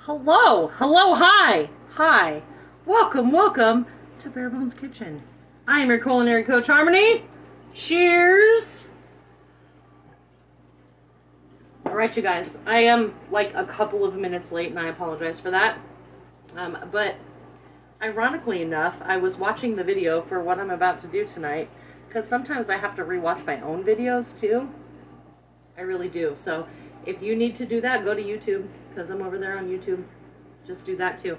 Hello, hello, hi, hi. Welcome to Bare Bones Kitchen. I am your culinary coach, Harmony. Cheers. All right, you guys, I am like a couple of minutes late and I apologize for that. But ironically enough, I was watching the video for what I'm about to do tonight because sometimes I have to rewatch my own videos too. I really do. So if you need to do that, go to YouTube because I'm over there on YouTube. Just do that too.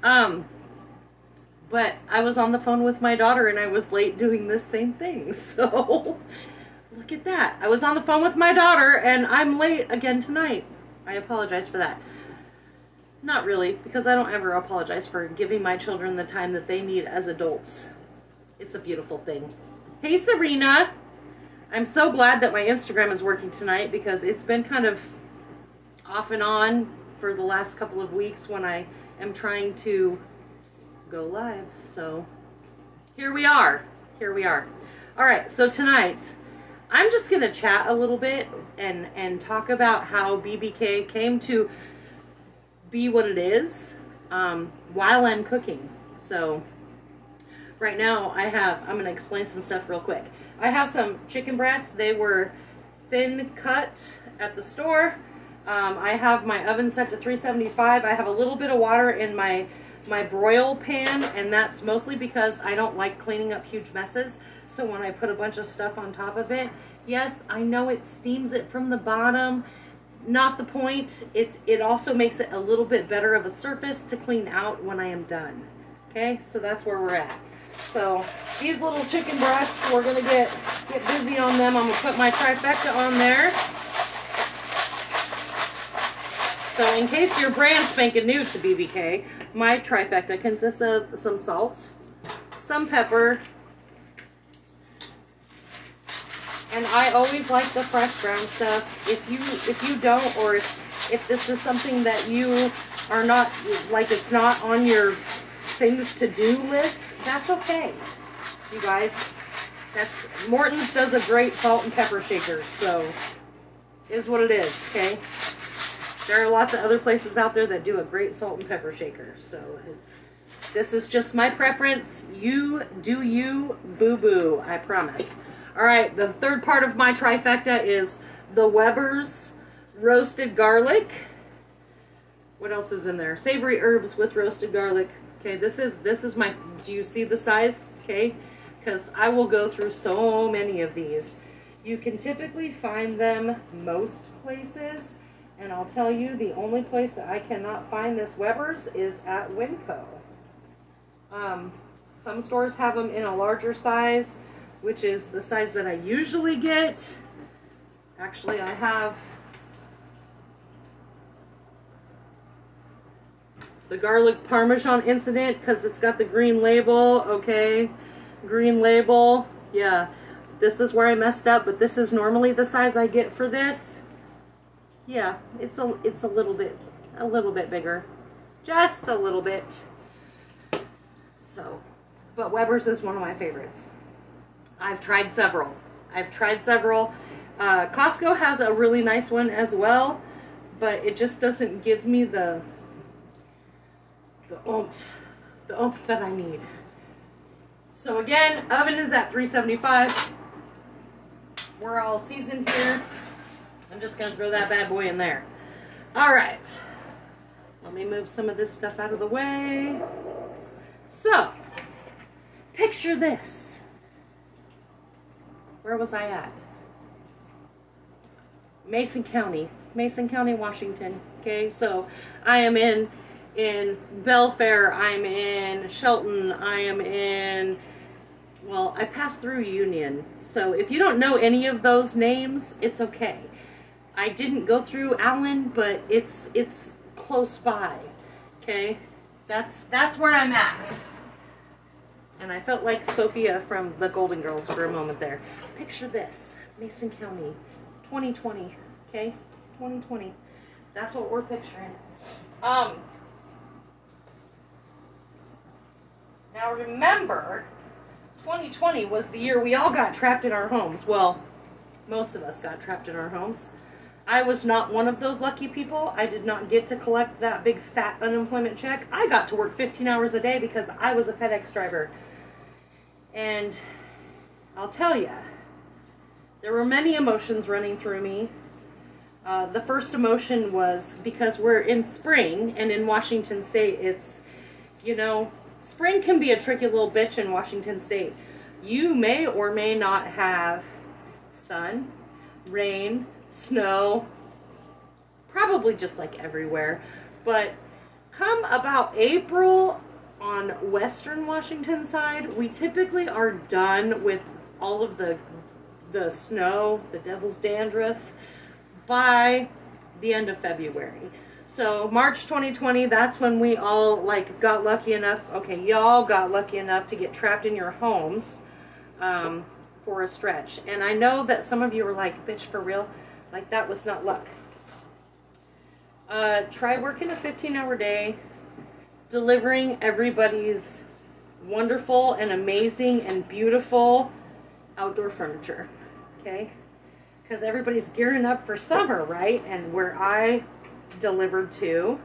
But I was on the phone with my daughter and I was late doing this same thing. So look at that. I was on the phone with my daughter and I'm late again tonight. I apologize for that. Not really, because I don't ever apologize for giving my children the time that they need as adults. It's a beautiful thing. Hey, Serena. I'm so glad that my Instagram is working tonight because it's been kind of off and on for the last couple of weeks when I am trying to go live. So here we are. Here we are. All right, so tonight I'm just going to chat a little bit and talk about how BBK came to be what it is while I'm cooking. So right now I'm going to explain some stuff real quick. I have some chicken breasts. They were thin cut at the store. I have my oven set to 375. I have a little bit of water in my broil pan, and that's mostly because I don't like cleaning up huge messes. So when I put a bunch of stuff on top of it, yes, I know it steams it from the bottom. Not the point. It also makes it a little bit better of a surface to clean out when I am done. Okay, so that's where we're at. So these little chicken breasts, we're gonna get busy on them. I'm gonna put my trifecta on there. So in case you're brand spanking new to BBK, my trifecta consists of some salt, some pepper, and I always like the fresh ground stuff. If you don't, or if this is something that you are not, like it's not on your things to do list, that's okay, you guys. Morton's does a great salt and pepper shaker, so is what it is, okay? There are lots of other places out there that do a great salt and pepper shaker, so this is just my preference. You do you, boo-boo, I promise. All right, the third part of my trifecta is the Weber's roasted garlic. What else is in there? Savory herbs with roasted garlic. Okay, this is my, do you see the size? Okay, because I will go through so many of these. You can typically find them most places, and I'll tell you, the only place that I cannot find this Weber's is at Winco. Some stores have them in a larger size, which is the size that I usually get. Actually, I have the garlic parmesan incident because it's got the green label. Okay, green label. Yeah, this is where I messed up, but this is normally the size I get for this. Yeah, it's a little bit bigger, just a little bit. So, but Weber's is one of my favorites. I've tried several. Costco has a really nice one as well, but it just doesn't give me the oomph that I need. So again, oven is at 375. We're all seasoned here. I'm just gonna throw that bad boy in there. All right, let me move some of this stuff out of the way. So, picture this. Where was I at? Mason County, Washington. Okay, so I am in Belfair, I'm in Shelton, I am in, well, I passed through Union. So if you don't know any of those names, it's okay. I didn't go through Allen, but it's close by. Okay, that's where I'm at. And I felt like Sophia from the Golden Girls for a moment there. Picture this, Mason County, 2020. Okay, 2020. That's what we're picturing. Now remember, 2020 was the year we all got trapped in our homes. Well, most of us got trapped in our homes. I was not one of those lucky people. I did not get to collect that big fat unemployment check. I got to work 15 hours a day because I was a FedEx driver. And I'll tell you, there were many emotions running through me. The first emotion was because we're in spring, and in Washington State, it's, you know, spring can be a tricky little bitch in Washington State. You may or may not have sun, rain, snow, probably just like everywhere. But come about April on western Washington side, we typically are done with all of the snow, the devil's dandruff, by the end of February. So March 2020, that's when we all like got lucky enough, okay, y'all got lucky enough to get trapped in your homes for a stretch. And I know that some of you were like, bitch, for real? Like, that was not luck. Try working a 15-hour day, delivering everybody's wonderful and amazing and beautiful outdoor furniture, okay? Because everybody's gearing up for summer, right? And where I delivered to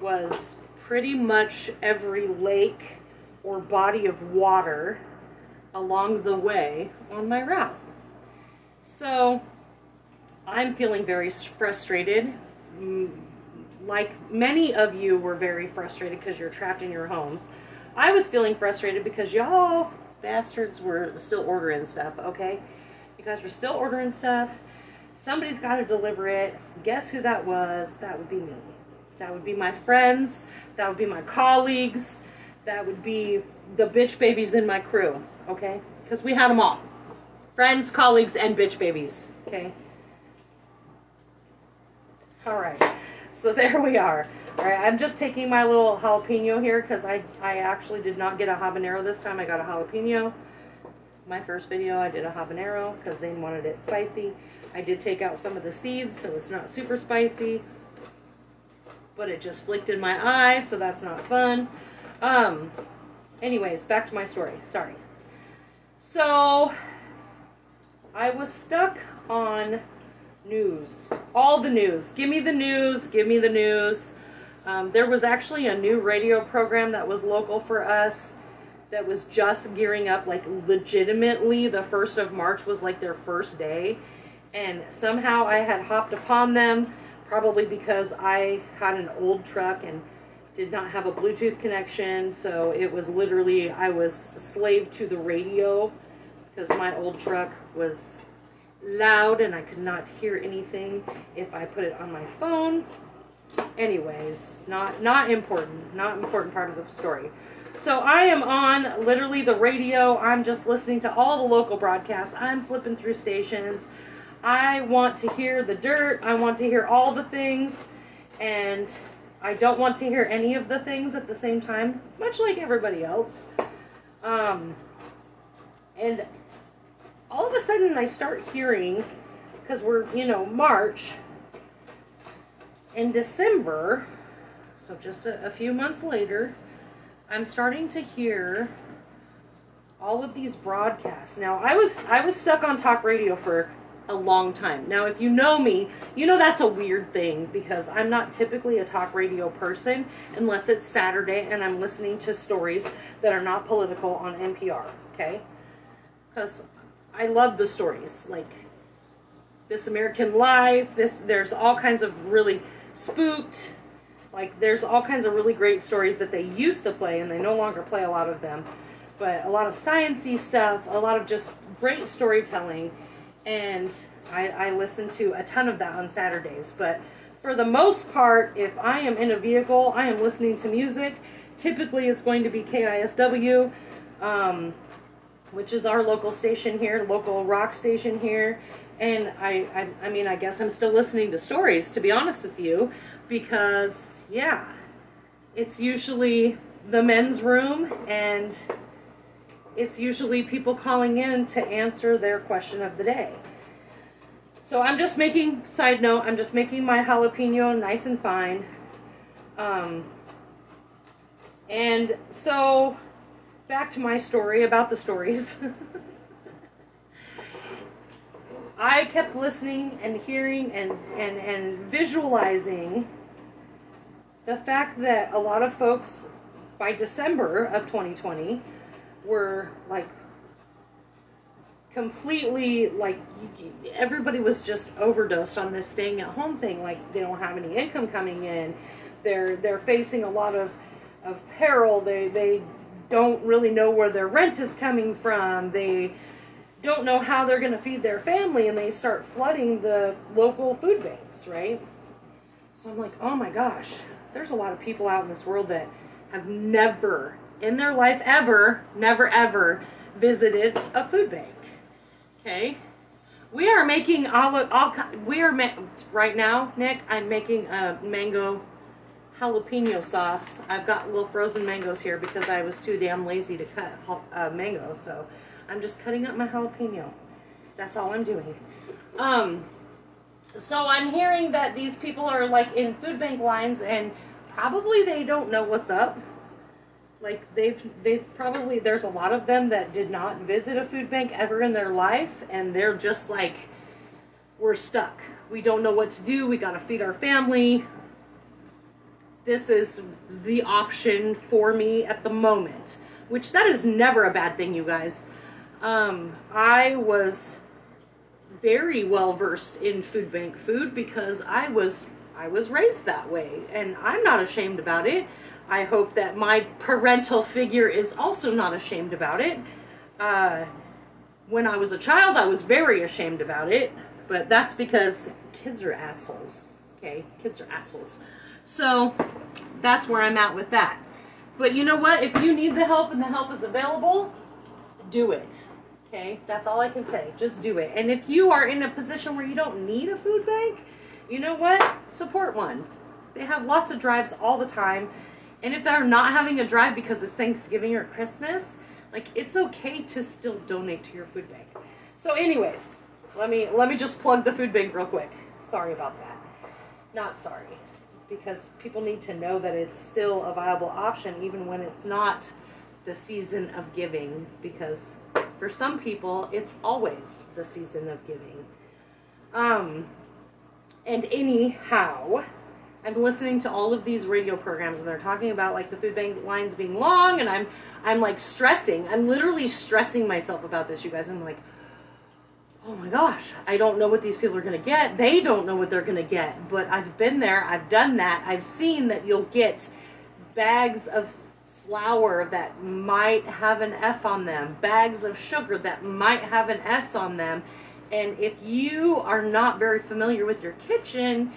was pretty much every lake or body of water along the way on my route. So I'm feeling very frustrated. Like many of you were very frustrated because you're trapped in your homes. I was feeling frustrated because y'all bastards were still ordering stuff, okay? You guys were still ordering stuff. Somebody's got to deliver it. Guess who that was? That would be me. That would be my friends. That would be my colleagues. That would be the bitch babies in my crew, okay? Because we had them all. Friends, colleagues, and bitch babies, okay? All right. So there we are. All right, I'm just taking my little jalapeno here because I actually did not get a habanero this time. I got a jalapeno. My first video, I did a habanero because Zane wanted it spicy. I did take out some of the seeds, so it's not super spicy. But it just flicked in my eye, so that's not fun. Anyways, back to my story. Sorry. So, I was stuck on news. All the news. Give me the news. Give me the news. There was actually a new radio program that was local for us that was just gearing up, like legitimately the 1st of March was like their first day. And somehow I had hopped upon them, probably because I had an old truck and did not have a Bluetooth connection. So it was literally, I was slave to the radio because my old truck was loud and I could not hear anything if I put it on my phone. Anyways, not important part of the story. So I am on literally the radio. I'm just listening to all the local broadcasts. I'm flipping through stations. I want to hear the dirt. I want to hear all the things. And I don't want to hear any of the things at the same time, much like everybody else. And all of a sudden I start hearing, because we're, you know, March, in December, so just a few months later, I'm starting to hear all of these broadcasts. Now, I was stuck on talk radio for a long time. Now, if you know me, you know that's a weird thing because I'm not typically a talk radio person unless it's Saturday and I'm listening to stories that are not political on NPR, okay? Because I love the stories, like This American Life, there's all kinds of really spooked, like there's all kinds of really great stories that they used to play and they no longer play a lot of them, but a lot of science-y stuff, a lot of just great storytelling, and I listen to a ton of that on Saturdays. But for the most part, if I am in a vehicle, I am listening to music. Typically it's going to be KISW, which is our local station here, local rock station here. And I mean, I guess I'm still listening to stories, to be honest with you, because, yeah, it's usually the men's room, and it's usually people calling in to answer their question of the day. So I'm just making, side note, I'm just making my jalapeno nice and fine. And so, back to my story about the stories. I kept listening and hearing and visualizing the fact that a lot of folks by December of 2020 were like completely, like, everybody was just overdosed on this staying at home thing. Like, they don't have any income coming in. They're facing a lot of peril. They don't really know where their rent is coming from. They don't know how they're going to feed their family, and they start flooding the local food banks, right? So I'm like, oh my gosh, there's a lot of people out in this world that have never in their life never visited a food bank. Okay, we are making right now, Nick, I'm making a mango jalapeno sauce. I've got little frozen mangoes here because I was too damn lazy to cut mango, so I'm just cutting up my jalapeno. That's all I'm doing. So I'm hearing that these people are like in food bank lines, and probably they don't know what's up. Like, they've probably, there's a lot of them that did not visit a food bank ever in their life, and they're just like, we're stuck. We don't know what to do. We got to feed our family. This is the option for me at the moment, which that is never a bad thing, you guys. I was very well versed in food bank food because I was raised that way, and I'm not ashamed about it. I hope that my parental figure is also not ashamed about it. When I was a child, I was very ashamed about it, but that's because kids are assholes, okay? Kids are assholes. So that's where I'm at with that. But you know what? If you need the help and the help is available, do it, okay? That's all I can say. Just do it. And if you are in a position where you don't need a food bank, you know what? Support one. They have lots of drives all the time. And if they're not having a drive because it's Thanksgiving or Christmas, like, it's okay to still donate to your food bank. So anyways, let me just plug the food bank real quick. Sorry about that. Not sorry, because people need to know that it's still a viable option even when it's not the season of giving, because for some people it's always the season of giving. And anyhow, I'm listening to all of these radio programs, and they're talking about like the food bank lines being long, and I'm like stressing. I'm literally stressing myself about this, you guys. I'm like, oh my gosh, I don't know what these people are going to get. They don't know what they're going to get. But I've been there. I've done that. I've seen that you'll get bags of flour that might have an F on them, bags of sugar that might have an S on them. And if you are not very familiar with your kitchen,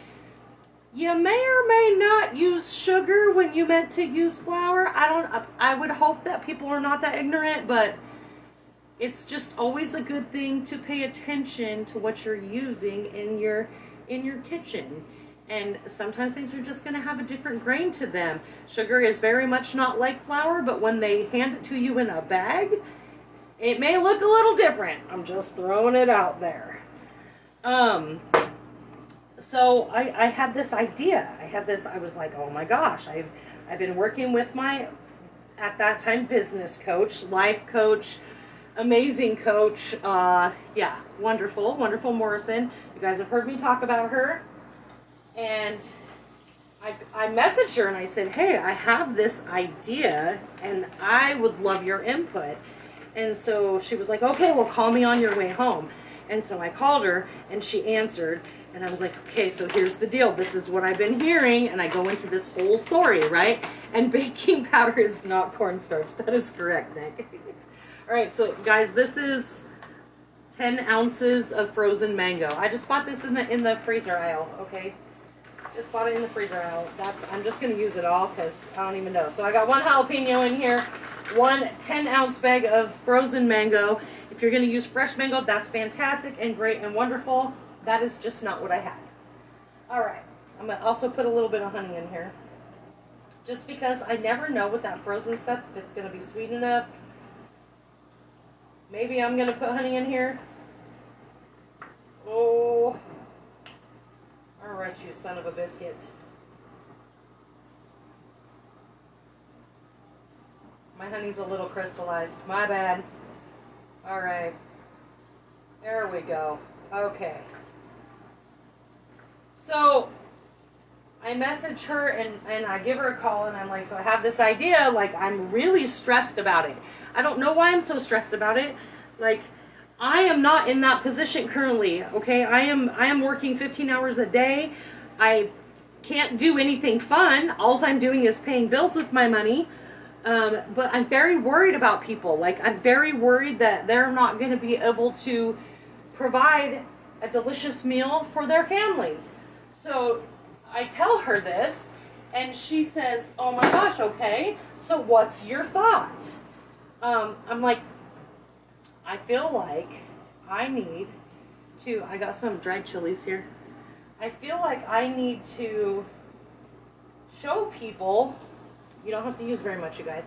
you may or may not use sugar when you meant to use flour. I would hope that people are not that ignorant, but it's just always a good thing to pay attention to what you're using in your kitchen. And sometimes things are just going to have a different grain to them. Sugar is very much not like flour, but when they hand it to you in a bag, it may look a little different. I'm just throwing it out there. So I had this idea. I was like, oh my gosh, I've been working with my, at that time, business coach, life coach, amazing coach. Yeah, wonderful Morrison. You guys have heard me talk about her. And I messaged her and I said, hey, I have this idea and I would love your input. And so she was like, okay, well, call me on your way home. And so I called her and she answered. And I was like, okay, so here's the deal. This is what I've been hearing. And I go into this whole story, right? And baking powder is not cornstarch. That is correct, Nick. All right, so guys, this is 10 ounces of frozen mango. I just bought this in the freezer aisle, okay? Just bought it in the freezer aisle. I'm just going to use it all because I don't even know. So I got one jalapeno in here, one 10-ounce bag of frozen mango. If you're going to use fresh mango, that's fantastic and great and wonderful. That is just not what I had. All right. I'm going to also put a little bit of honey in here. Just because I never know with that frozen stuff if it's going to be sweet enough. Maybe I'm going to put honey in here. Oh. All right, you son of a biscuit. My honey's a little crystallized. My bad. All right. There we go. Okay. So I message her and I give her a call and I'm like, so I have this idea, like I'm really stressed about it. I don't know why I'm so stressed about it. Like I am not in that position currently, okay? I am working 15 hours a day. I can't do anything fun. All I'm doing is paying bills with my money. But I'm very worried about people. Like I'm very worried that they're not going to be able to provide a delicious meal for their family. So I tell her this, and she says, oh my gosh, okay, so what's your thought? I'm like, I feel like I need to, I got some dried chilies here. I feel like I need to show people, you don't have to use very much, you guys,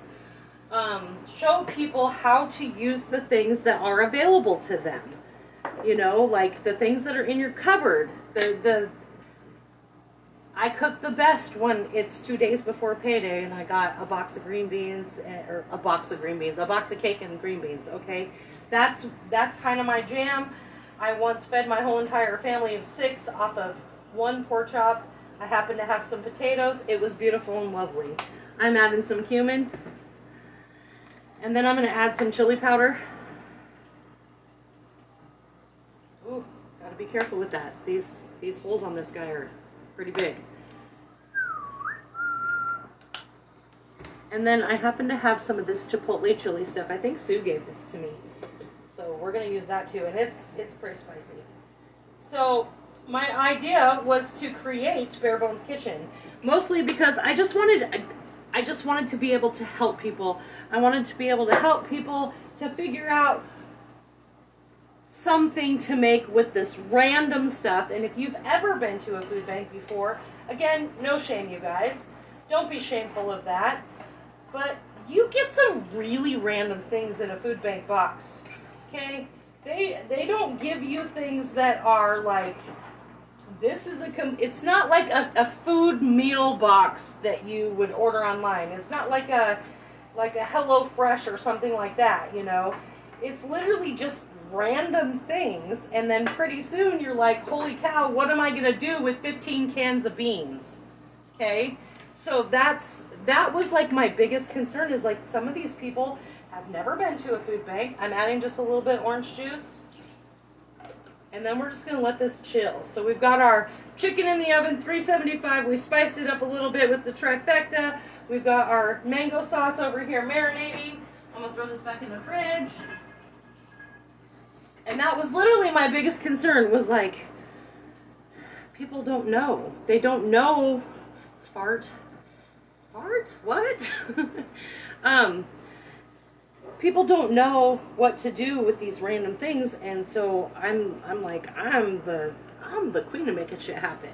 show people how to use the things that are available to them. You know, like the things that are in your cupboard, I cook the best when it's 2 days before payday and I got a box of green beans, or a box of cake and green beans, okay? That's kind of my jam. I once fed my whole entire family of 6 off of 1 pork chop. I happened to have some potatoes. It was beautiful and lovely. I'm adding some cumin. And then I'm going to add some chili powder. Ooh, gotta be careful with that. These holes on this guy are pretty big. And then I happen to have some of this chipotle chili stuff. I think Sue gave this to me. So we're going to use that too. And it's pretty spicy. So my idea was to create Bare Bones Kitchen. Mostly because I just wanted to be able to help people. I wanted to be able to help people to figure out something to make with this random stuff. And if you've ever been to a food bank before, again, no shame, you guys. Don't be shameful of that. But you get some really random things in a food bank box, okay? They don't give you things that are like, this is it's not like a food meal box that you would order online. It's not like a Hello Fresh or something like that, you know? It's literally just random things, and then pretty soon you're like, holy cow, what am I gonna do with 15 cans of beans? Okay? So that was like my biggest concern, is like some of these people have never been to a food bank. I'm adding just a little bit of orange juice. And then we're just gonna let this chill. So we've got our chicken in the oven, 375. We spiced it up a little bit with the trifecta. We've got our mango sauce over here marinating. I'm gonna throw this back in the fridge. And that was literally my biggest concern, was like, people don't know. They don't know. Fart? What? People don't know what to do with these random things, and so I'm like, I'm the queen of making shit happen.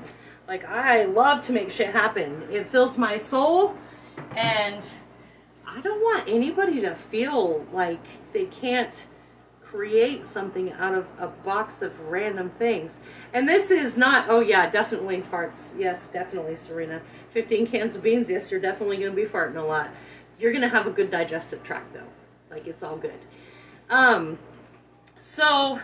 Like, I love to make shit happen. It fills my soul, and I don't want anybody to feel like they can't create something out of a box of random things. And this is not, oh yeah, definitely farts. Yes, definitely, Serena. 15 cans of beans, yes, you're definitely going to be farting a lot. You're going to have a good digestive tract, though. Like, it's all good. So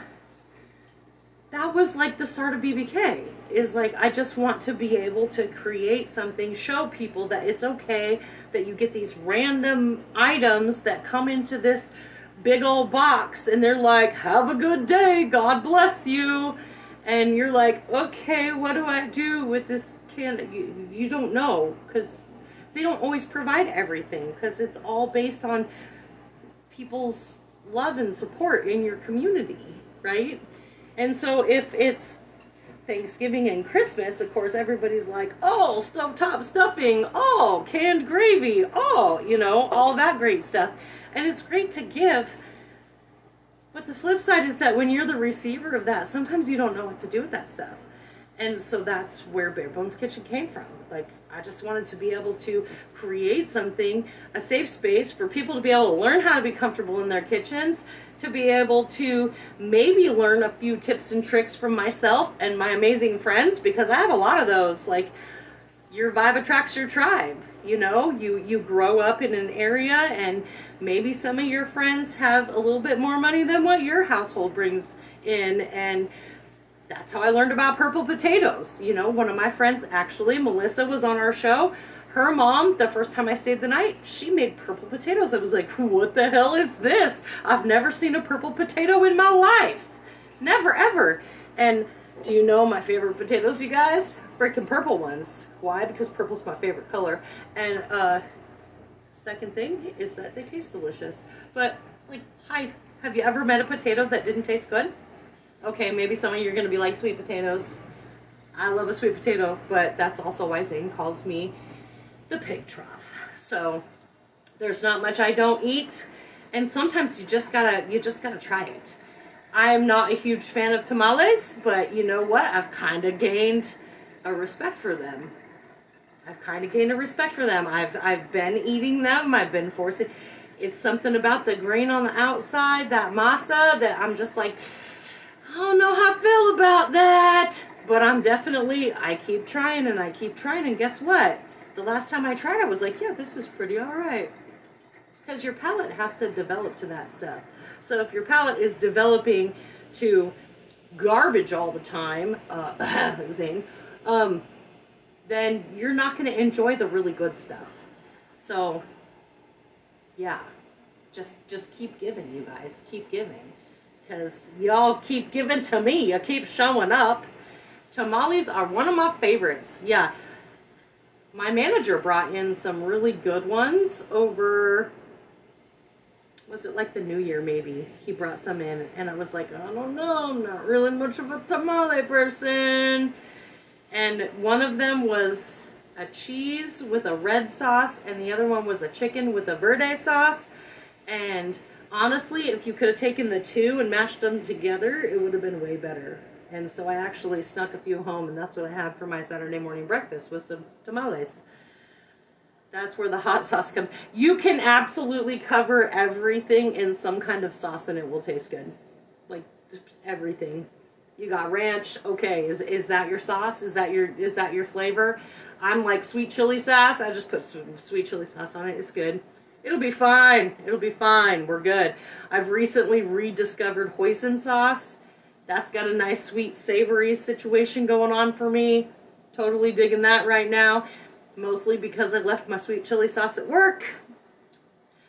that was like the start of BBK, is like, I just want to be able to create something, show people that it's okay that you get these random items that come into this big old box, and they're like, have a good day, God bless you. And you're like, okay, what do I do with this can? You don't know, because they don't always provide everything, because it's all based on people's love and support in your community, right? And so if it's Thanksgiving and Christmas, of course, everybody's like, oh, stovetop stuffing, oh, canned gravy, oh, you know, all that great stuff. And it's great to give. But the flip side is that when you're the receiver of that, sometimes you don't know what to do with that stuff. And so that's where Bare Bones Kitchen came from. Like, I just wanted to be able to create something, a safe space for people to be able to learn how to be comfortable in their kitchens, to be able to maybe learn a few tips and tricks from myself and my amazing friends, because I have a lot of those. Like, your vibe attracts your tribe. You know, you grow up in an area, and maybe some of your friends have a little bit more money than what your household brings in, and That's how I learned about purple potatoes. You know, one of my friends, actually, Melissa, was on our show. Her mom, the first time I stayed the night, she made purple potatoes. I was like, what the hell is this? I've never seen a purple potato in my life. Never, ever. And do you know my favorite potatoes, you guys? Freaking purple ones. Why? Because purple's my favorite color. And second thing is that they taste delicious. But, like, hi, have you ever met a potato that didn't taste good? Okay, maybe some of you are going to be like, sweet potatoes. I love a sweet potato, but that's also why Zane calls me the pig trough. So there's not much I don't eat, and sometimes you just gotta try it. I'm not a huge fan of tamales, but you know what? I've kind of gained a respect for them. I've been eating them. I've been forcing. It's something about the grain on the outside, that masa, that I'm just like, I don't know how I feel about that. But I keep trying and I keep trying, and guess what? The last time I tried, I was like, yeah, this is pretty all right. It's because your palate has to develop to that stuff. So if your palate is developing to garbage all the time, Zane, then you're not going to enjoy the really good stuff. So, yeah, just keep giving, you guys. Keep giving. Because y'all keep giving to me. You keep showing up. Tamales are one of my favorites. Yeah. My manager brought in some really good ones over, was it like the New Year maybe? He brought some in, and I was like, I don't know, I'm not really much of a tamale person. And one of them was a cheese with a red sauce, and the other one was a chicken with a verde sauce. And honestly, if you could have taken the two and mashed them together, it would have been way better. And so I actually snuck a few home, and that's what I had for my Saturday morning breakfast, was some tamales. That's where the hot sauce comes. You can absolutely cover everything in some kind of sauce, and it will taste good. Like, everything. You got ranch. Okay, is that your sauce? Is that your flavor? I'm like sweet chili sauce. I just put some sweet chili sauce on it. It's good. It'll be fine. It'll be fine. We're good. I've recently rediscovered hoisin sauce. That's got a nice sweet savory situation going on for me. Totally digging that right now. Mostly because I left my sweet chili sauce at work.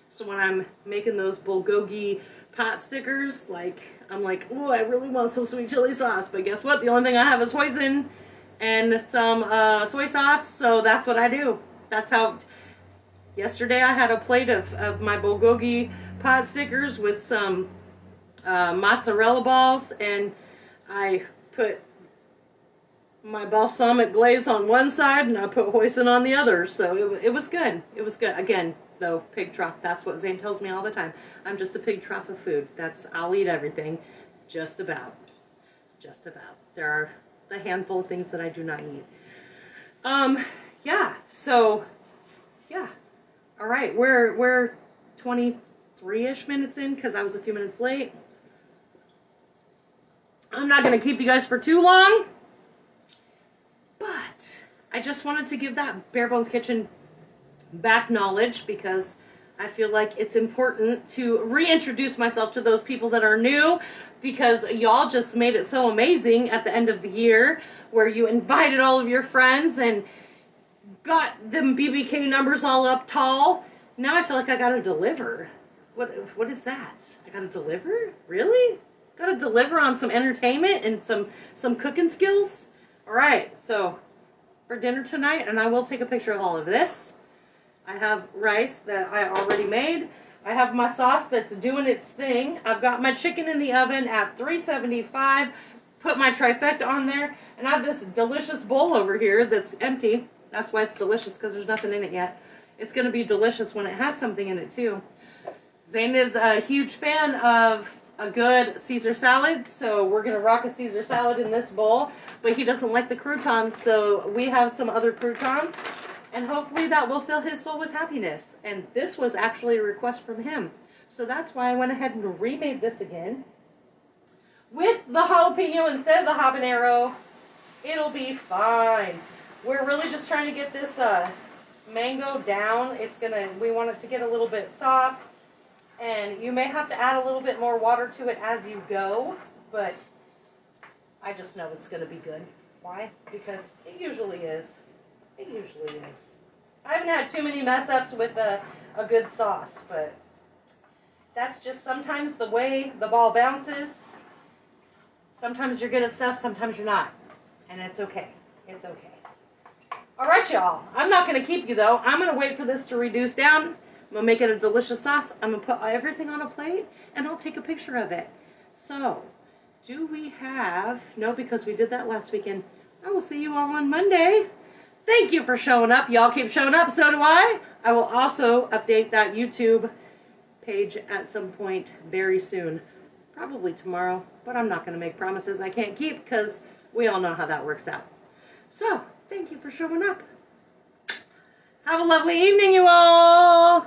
So when I'm making those bulgogi pot stickers, like, I'm like, oh, I really want some sweet chili sauce. But guess what? The only thing I have is hoisin and some soy sauce. So that's what I do. That's how. Yesterday I had a plate of my bulgogi pot stickers with some mozzarella balls, and I put my balsamic glaze on one side and I put hoisin on the other. So it was good. It was good. Again, though, pig trough, that's what Zane tells me all the time. I'm just a pig trough of food. I'll eat everything. Just about. Just about. There are a handful of things that I do not eat. Yeah, so, yeah. All right, we're 23-ish minutes in because I was a few minutes late. I'm not going to keep you guys for too long, but I just wanted to give that Bare Bones Kitchen back knowledge because I feel like it's important to reintroduce myself to those people that are new, because y'all just made it so amazing at the end of the year where you invited all of your friends and got them BBK numbers all up tall. Now I feel like I gotta deliver. What is that? I gotta deliver? Really? Gotta deliver on some entertainment and some cooking skills? Alright, so for dinner tonight, and I will take a picture of all of this, I have rice that I already made. I have my sauce that's doing its thing. I've got my chicken in the oven at 375. Put my trifecta on there. And I have this delicious bowl over here that's empty. That's why it's delicious, because there's nothing in it yet. It's going to be delicious when it has something in it, too. Zane is a huge fan of a good Caesar salad, so we're going to rock a Caesar salad in this bowl. But he doesn't like the croutons, so we have some other croutons. And hopefully that will fill his soul with happiness. And this was actually a request from him. So that's why I went ahead and remade this again. With the jalapeno instead of the habanero, it'll be fine. We're really just trying to get this mango down. We want it to get a little bit soft. And you may have to add a little bit more water to it as you go. But I just know it's going to be good. Why? Because it usually is. It usually is. I haven't had too many mess ups with a good sauce, but that's just sometimes the way the ball bounces. Sometimes you're good at stuff, sometimes you're not. And it's okay. It's okay. All right, y'all. I'm not going to keep you, though. I'm going to wait for this to reduce down. I'm going to make it a delicious sauce. I'm going to put everything on a plate, and I'll take a picture of it. So, do we have... No, because we did that last weekend. I will see you all on Monday. Thank you for showing up. Y'all keep showing up. So do I. I will also update that YouTube page at some point very soon. Probably tomorrow, but I'm not going to make promises I can't keep because we all know how that works out. So, thank you for showing up. Have a lovely evening, you all.